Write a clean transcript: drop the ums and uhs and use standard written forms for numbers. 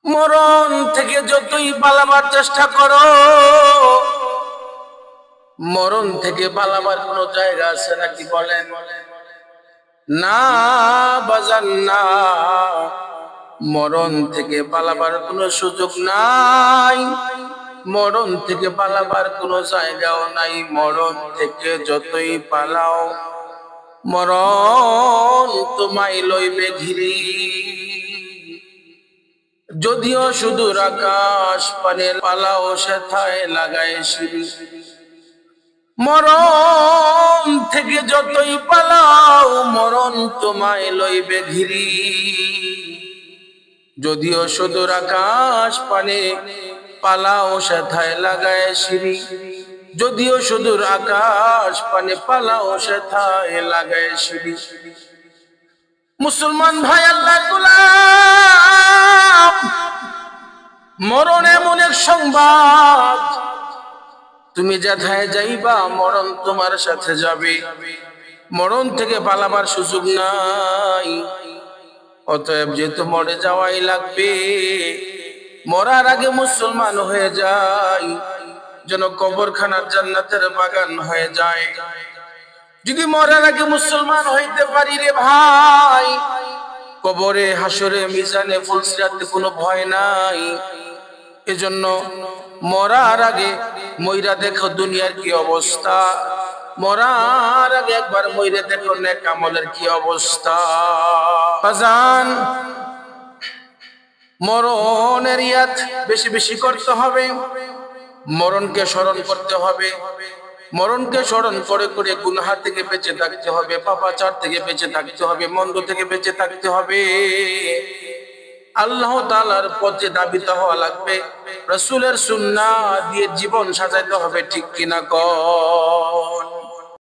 মরণ থেকে যতই পালাবার চেষ্টা করো, মরণ থেকে পালাবার কোন জায়গা আছে নাকি বলেন? না বাজান না, মরণ থেকে পালাবার কোনো সুযোগ নাই, মরণ থেকে পালাবার কোনো জায়গাও নাই। মরণ থেকে যতই পালাও, মরণ তোমায় লইবে ঘিরি। যদিও সুদূর আকাশ পানে পালাও, সেথায় লাগায় সিঁড়ি। মরণ থেকে যতই পালাও, মরণ তোমায় লইবে ঘিরি। যদিও সুদূর আকাশ পানে পালাও, সেথায় লাগায় সিঁড়ি। যদিও সুদূর আকাশ পানে পালাও, সেথায় লাগায় সিঁড়ি। মুসলমান ভাই, আল্লাহ গোলাম, মরণ এমন এক সংবাদ, তুমি যেথায় যাইবা মরণ তোমার সাথে যাবে। মরণ থেকে পালাবার সুযোগ নাই। অতএব যেহেতু মরে যাওয়াই লাগবে, মরার আগে মুসলমান হয়ে যায়, যেন কবরখানার জান্নাতের বাগান হয়ে যায়। যদি মরার আগে মুসলমান হইতে পারি রে ভাই, কবরে, হাসরে, মিজানে, ফুলসিরাতে কোনো ভয় নাই। এজন্য মরার আগে মইরা দেখো দুনিয়ার কি অবস্থা, মরার আগে একবার মইরা দেখো নেক আমলের কি অবস্থা। বাজান, মরণের ইয়াদ বেশি বেশি করতে হবে, মরণকে স্মরণ করতে হবে। মরণকে স্মরণ করে করে গুনাহ থেকে বেঁচে থাকতে হবে, পাপাচার থেকে বেঁচে থাকতে হবে, মন্দ থেকে বেঁচে থাকতে হবে। আল্লাহ তাআলার পথে ধাবিত হওয়া লাগবে, রাসূলের সুন্নাহ দিয়ে জীবন সাজাইতে হবে, ঠিক কিনা কও?